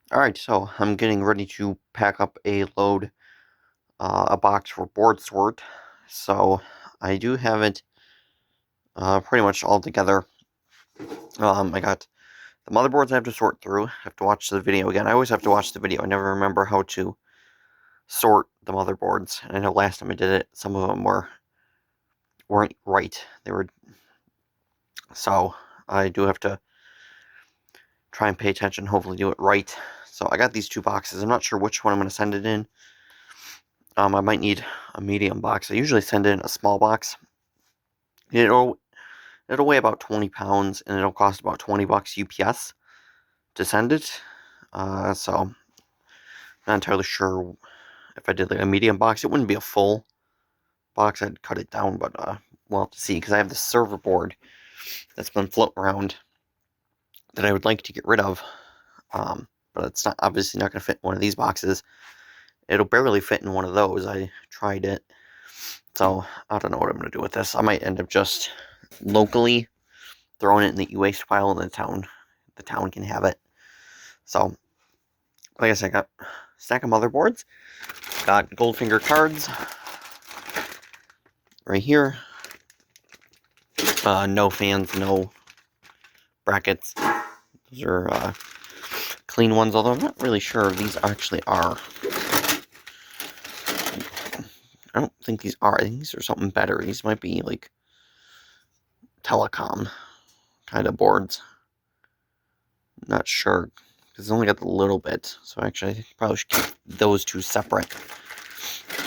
Alright, so I'm getting ready to pack up a box for Boardsort. So I do have it pretty much all together. I got the motherboards I have to sort through. I have to watch the video again. I always have to watch the video. I never remember how to sort the motherboards. And I know last time I did it, some of them weren't right. So I do have to try and pay attention, hopefully do it right. So I got these two boxes. I'm not sure which one I'm going to send it in. I might need a medium box. I usually send in a small box. It'll weigh about 20 pounds, and it'll cost about 20 bucks UPS to send it. So not entirely sure if I did like a medium box. It wouldn't be a full box. I'd cut it down, but we'll have to see because I have this server board that's been floating around that I would like to get rid of. But it's not obviously not going to fit in one of these boxes. It'll barely fit in one of those. I tried it. So I don't know what I'm going to do with this. I might end up just locally throwing it in the e-waste pile in the town. The town can have it. So, like I said, I got a stack of motherboards. Got Goldfinger cards right here. No fans, no brackets. Those are clean ones, although I'm not really sure if these actually are. I don't think these are. I think these are something better. These might be like telecom kind of boards. Not sure, because it's only got a little bit. So actually, I probably should keep those two separate.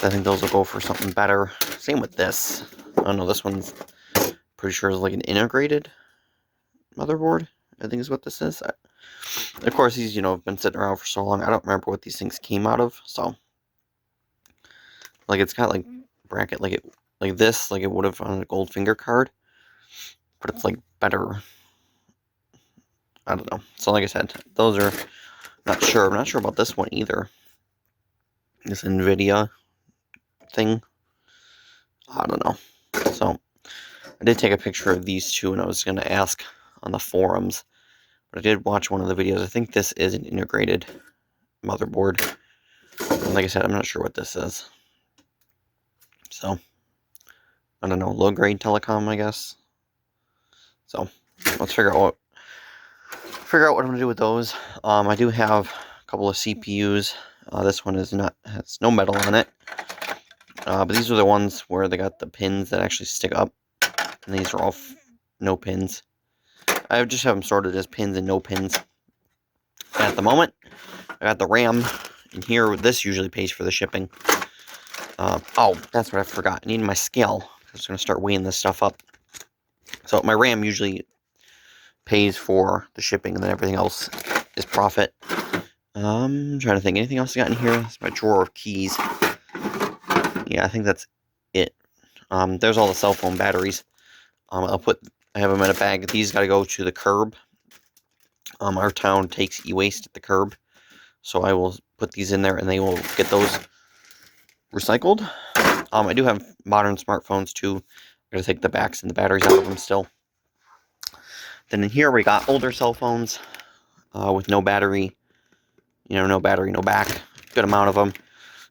I think those will go for something better. Same with this. I don't know, this one's pretty sure is like an integrated motherboard, I think is what this is. Of course, these, have been sitting around for so long, I don't remember what these things came out of, so. Like, it's got, like, bracket, like this, like it would have on a Goldfinger card. But it's, like, better. I don't know. So, like I said, those are, not sure. I'm not sure about this one either. This NVIDIA thing. I don't know. So, I did take a picture of these two, and I was going to ask on the forums. But I did watch one of the videos. I think this is an integrated motherboard. And like I said, I'm not sure what this is. So, I don't know. Low-grade telecom, I guess. So, let's figure out what I'm going to do with those. I do have a couple of CPUs. This one has no metal on it. But these are the ones where they got the pins that actually stick up. And these are all no pins. I just have them sorted as pins and no pins at the moment. I got the RAM in here. This usually pays for the shipping. Oh, that's what I forgot. I need my scale. I was going to start weighing this stuff up. So my RAM usually pays for the shipping, and then everything else is profit. I'm trying to think. Anything else I got in here? It's my drawer of keys. Yeah, I think that's it. There's all the cell phone batteries. I have them in a bag. These got to go to the curb. Our town takes e-waste at the curb. So I will put these in there, and they will get those recycled. I do have modern smartphones, too. I'm going to take the backs and the batteries out of them still. Then in here, we got older cell phones with no battery. No battery, no back. Good amount of them.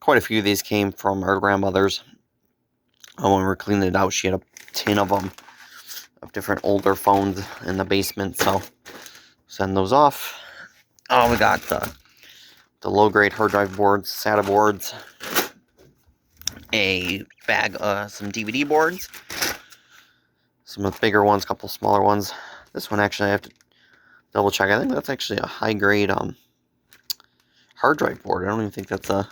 Quite a few of these came from our grandmother's. When we were cleaning it out, she had a tin of them, of different older phones in the basement, so send those off. We got the low-grade hard drive boards, SATA boards, a bag of some DVD boards, some of the bigger ones, a couple smaller ones. This one, actually, I have to double check. I think that's actually a high-grade hard drive board. I don't even think that's a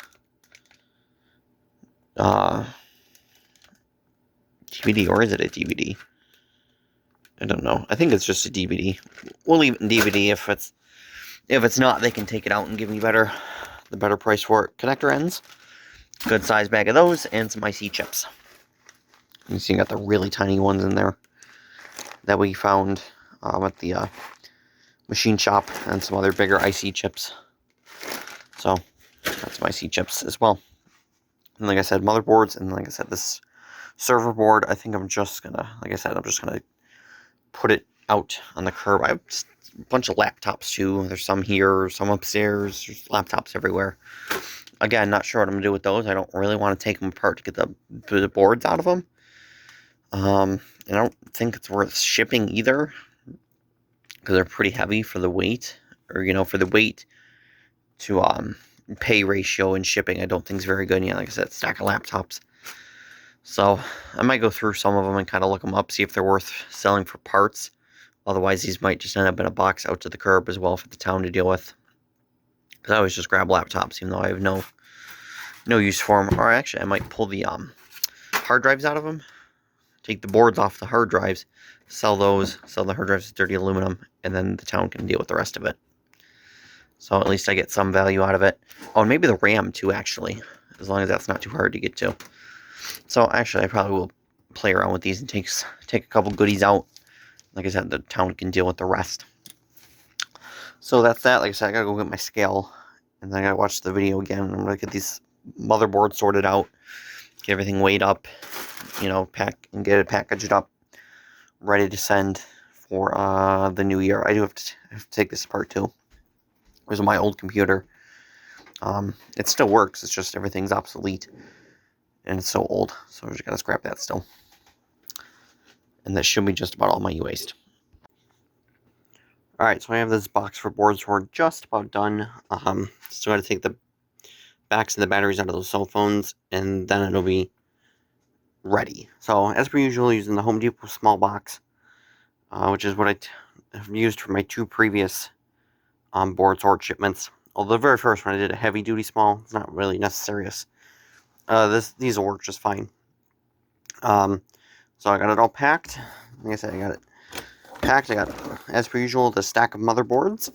DVD, or is it a DVD? I don't know. I think it's just a DVD. We'll leave it in DVD. If it's not, they can take it out and give me the better price for it. Connector ends. Good size bag of those, and some IC chips. You see, you got the really tiny ones in there that we found at the machine shop, and some other bigger IC chips. So, got some IC chips as well. And like I said, motherboards, and like I said, this server board, I think I'm just gonna, like I said, I'm just gonna put it out on the curb. I a bunch of laptops too. There's some here, some upstairs. There's laptops everywhere. Again, not sure what I'm going to do with those. I don't really want to take them apart to get the boards out of them. And I don't think it's worth shipping either, because they're pretty heavy for the weight, or, for the weight to pay ratio and shipping. I don't think is very good. Yeah, like I said, stack of laptops. So I might go through some of them and kind of look them up, see if they're worth selling for parts. Otherwise, these might just end up in a box out to the curb as well for the town to deal with. Because I always just grab laptops, even though I have no use for them. Or actually, I might pull the hard drives out of them, take the boards off the hard drives, sell those, sell the hard drives as dirty aluminum, and then the town can deal with the rest of it. So at least I get some value out of it. Oh, and maybe the RAM too, actually, as long as that's not too hard to get to. So actually, I probably will play around with these and take a couple goodies out. Like I said, the town can deal with the rest. So that's that. Like I said, I gotta go get my scale, and then I gotta watch the video again. I'm gonna get these motherboards sorted out, get everything weighed up, pack and get it packaged up, ready to send for the new year. I do have to take this apart too. This is my old computer. It still works. It's just everything's obsolete, and it's so old. So I just gotta scrap that still. And that should be just about all my e-waste. Alright, so I have this box for Boardsort just about done. Still got to take the backs and the batteries out of those cell phones, and then it'll be ready. So, as per usual, using the Home Depot small box, which is what I've used for my 2 previous Boardsort shipments. Although the very first one I did a heavy-duty small. It's not really necessary. These will work just fine. So I got it all packed. Like I said, I got it packed. I got, as per usual, the stack of motherboards,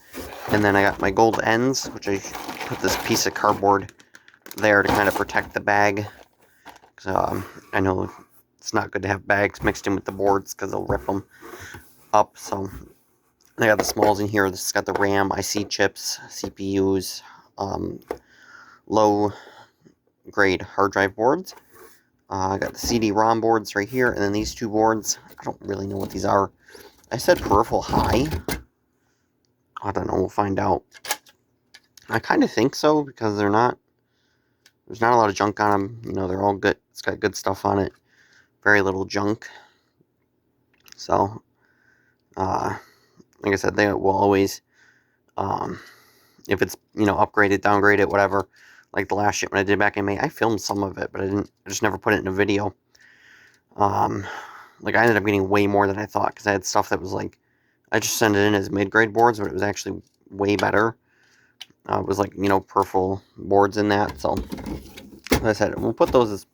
and then I got my gold ends, which I put this piece of cardboard there to kind of protect the bag. So I know it's not good to have bags mixed in with the boards because they'll rip them up. So I got the smalls in here. This has got the RAM, IC chips, CPUs, low grade hard drive boards. I got the CD-ROM boards right here, and then these 2 boards. I don't really know what these are. I said peripheral high. I don't know. We'll find out. I kind of think so, because there's not a lot of junk on them. They're all good. It's got good stuff on it. Very little junk. So, like I said, they will always, if it's, upgraded, downgraded, whatever. Like the last shipment I did back in May, I filmed some of it, but I just never put it in a video. Like I ended up getting way more than I thought, because I had stuff that was like, I just sent it in as mid-grade boards, but it was actually way better. It was like, peripheral boards in that, so like I said, we'll put those as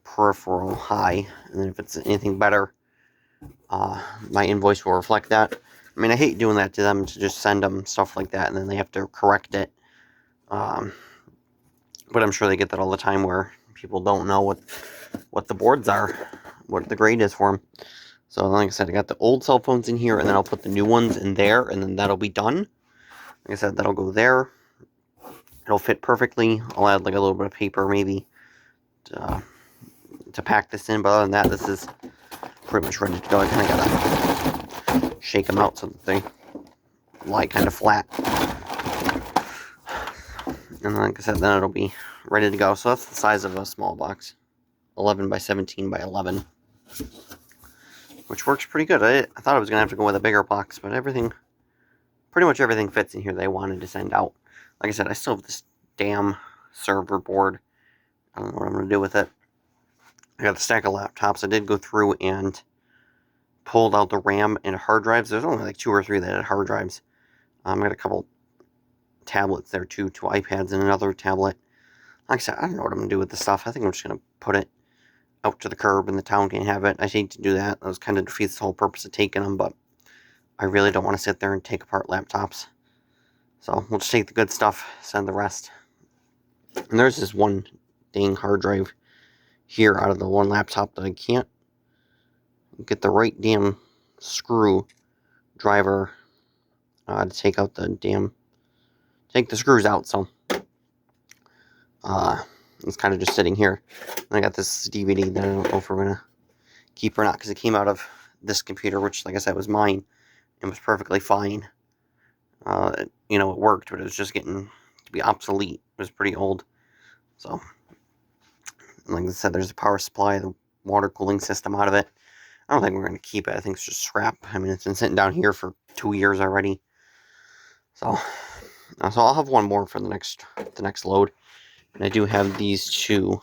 peripheral high, and then if it's anything better, my invoice will reflect that. I mean, I hate doing that to them, to just send them stuff like that, and then they have to correct it. But I'm sure they get that all the time, where people don't know what the boards are, what the grade is for them. So like I said, I got the old cell phones in here, and then I'll put the new ones in there, and then that'll be done. Like I said, that'll go there. It'll fit perfectly. I'll add like a little bit of paper maybe to pack this in, but other than that, this is pretty much ready to go. I kind of gotta shake them out so that they lie kind of flat. And like I said, then it'll be ready to go. So that's the size of a small box. 11 by 17 by 11. Which works pretty good. I thought I was going to have to go with a bigger box, but pretty much everything fits in here they wanted to send out. Like I said, I still have this damn server board. I don't know what I'm going to do with it. I got the stack of laptops. I did go through and pulled out the RAM and hard drives. There's only like 2 or 3 that had hard drives. I got a couple tablets there too, 2 iPads and another tablet. Like I said, I don't know what I'm going to do with this stuff. I think I'm just going to put it out to the curb and the town can have it. I hate to do that. That was kind of defeats the whole purpose of taking them, but I really don't want to sit there and take apart laptops. So we'll just take the good stuff, send the rest. And there's this one dang hard drive here out of the one laptop that I can't get the right damn screw driver to take out take the screws out. So it's kind of just sitting here. And I got this DVD that I don't know if we're going to keep or not, because it came out of this computer, which, like I said, was mine and was perfectly fine. You know, it worked, but it was just getting to be obsolete. It was pretty old. So, like I said, there's a power supply, the water cooling system out of it. I don't think we're going to keep it. I think it's just scrap. I mean, it's been sitting down here for 2 years already. So I'll have one more for the next load. And I do have these two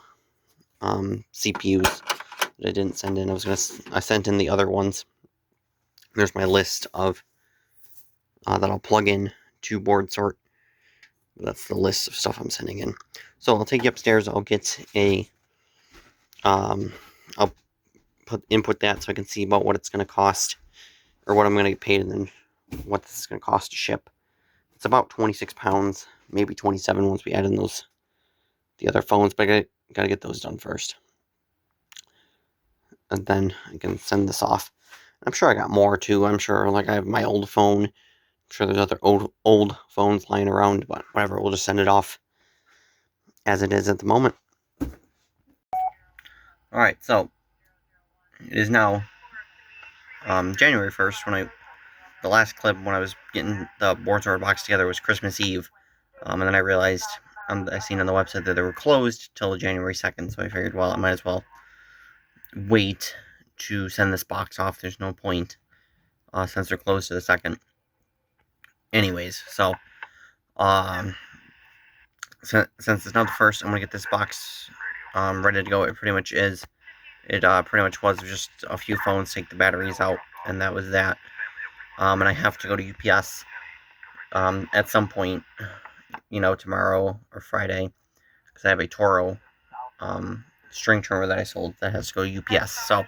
CPUs that I didn't send in. I sent in the other ones. There's my list of that I'll plug in to Boardsort. That's the list of stuff I'm sending in. So I'll take you upstairs. I'll get a I'll input that so I can see about what it's going to cost, or what I'm going to get paid, and then what this is going to cost to ship. It's about 26 pounds, maybe 27 once we add in the other phones, but I gotta get those done first. And then I can send this off. I'm sure I got more too. I'm sure, like, I have my old phone. I'm sure there's other old phones lying around, but whatever, we'll just send it off as it is at the moment. Alright, so it is now January 1st. The last clip when I was getting the Boardsort box together was Christmas Eve. And then I realized, I seen on the website that they were closed till January 2nd, so I figured, well, I might as well wait to send this box off. There's no point, since they're closed to the 2nd. Anyways, so, since it's not the 1st, I'm going to get this box ready to go. It pretty much is. It pretty much was just a few phones, take the batteries out, and that was that. And I have to go to UPS at some point, tomorrow or Friday, because I have a Toro string trimmer that I sold that has to go to UPS, so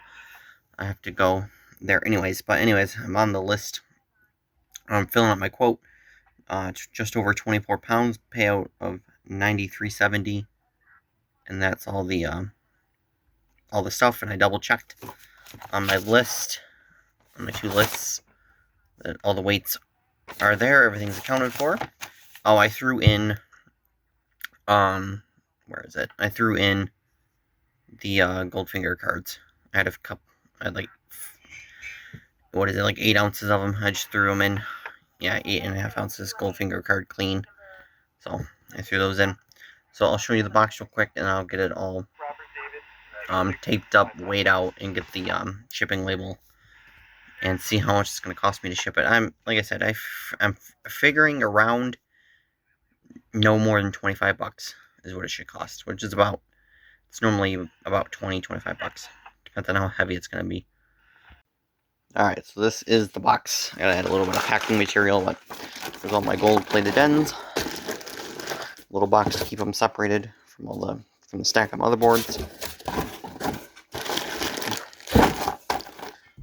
I have to go there anyways. But anyways, I'm on the list. I'm filling out my quote. Just over 24 pounds, payout of $93.70, and that's all the stuff. And I double checked on my list, on my two lists, that all the weights are there. Everything's accounted for. Oh, I threw in, where is it? I threw in the Goldfinger cards. I had like, what is it, like 8 ounces of them. I just threw them in. Yeah, 8.5 ounces Goldfinger card clean. So I threw those in. So I'll show you the box real quick, and I'll get it all taped up, weighed out, and get the shipping label, and see how much it's going to cost me to ship it. Like I said, I'm figuring around no more than 25 bucks is what it should cost, which is it's normally about 25 bucks. Depends on how heavy it's going to be. Alright, so this is the box. I gotta add a little bit of packing material, but there's all my gold-plated ends. Little box to keep them separated from the stack of motherboards.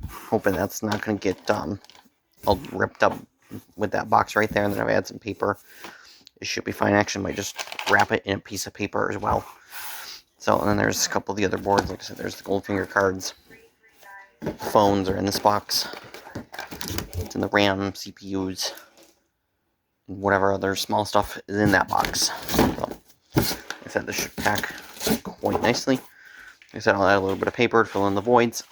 Hoping that's not gonna get all ripped up with that box right there, and then I've added some paper. It should be fine. Actually, might just wrap it in a piece of paper as well. So, and then there's a couple of the other boards. Like I said, there's the Goldfinger cards. Phones are in this box. It's in the RAM, CPUs, and whatever other small stuff is in that box. So, like I said, this should pack quite nicely. Like I said, I'll add a little bit of paper to fill in the voids,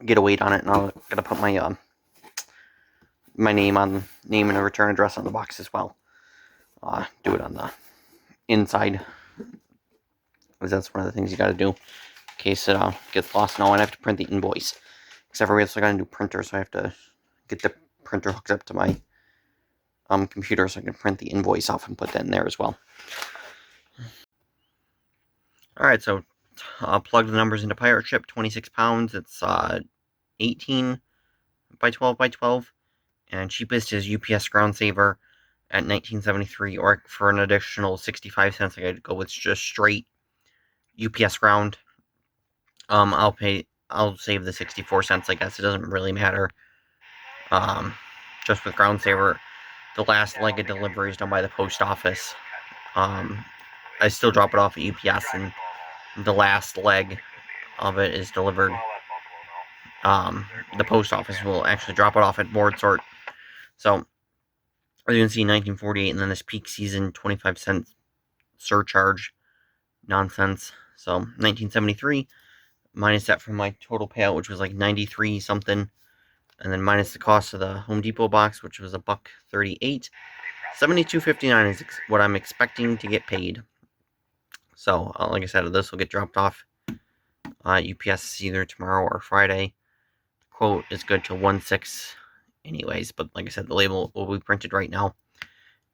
get a weight on it, and I'm gonna put my my name and a return address on the box as well. Do it on the inside, because that's one of the things you got to do in case it gets lost. No, and I have to print the invoice, because everybody else I got a new printer, so I have to get the printer hooked up to my computer so I can print the invoice off and put that in there as well. Alright, so plug the numbers into Pirate Ship. 26 pounds. It's 18 by 12 by 12. And cheapest is UPS Ground Saver at $19.73, or for an additional 65 cents, I could go with just straight UPS Ground. I'll save the 64 cents, I guess. It doesn't really matter. Just with Ground Saver, the last leg of delivery is done by the post office. I still drop it off at UPS, and the last leg of it is delivered. The post office will actually drop it off at Boardsort. So, as you can see, 1948, and then this peak season 25-cent surcharge nonsense. So 1973 minus that from my total payout, which was like 93 something. and then minus the cost of the Home Depot box, which was $1.38. $72.59 is what I'm expecting to get paid. So, like I said, this will get dropped off UPS either tomorrow or Friday. The quote is good till 1/6 anyways, but like I said, the label will be printed right now.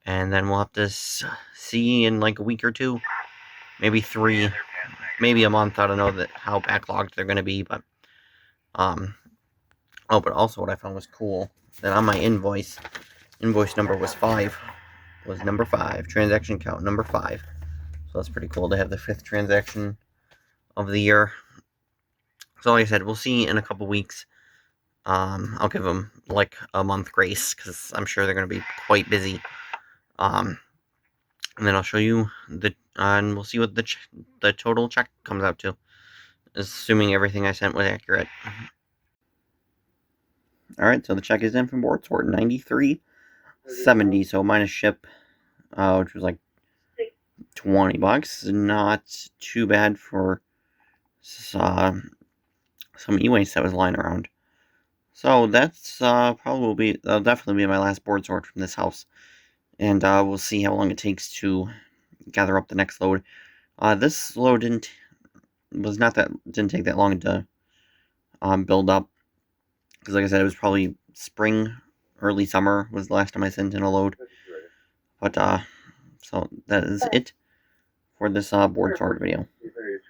And then we'll have to see in like a week or two, maybe 3, maybe a month. I don't know how backlogged they're going to be, but oh, but also what I found was cool, that on my invoice number was number 5, transaction count number 5. So that's pretty cool to have the 5th transaction of the year. So like I said, we'll see in a couple weeks. I'll give them like a month grace, because I'm sure they're going to be quite busy. And then I'll show you and we'll see what the total check comes out to, assuming everything I sent was accurate. Alright, so the check is in from Boardsort, $93.70, so minus ship, which was like $20. Not too bad for some e-waste that was lying around. So that's that'll definitely be my last Boardsort from this house. And we'll see how long it takes to gather up the next load. This load didn't take that long to build up, because like I said, it was probably spring, early summer was the last time I sent in a load. But so that is it for this Boardsort video.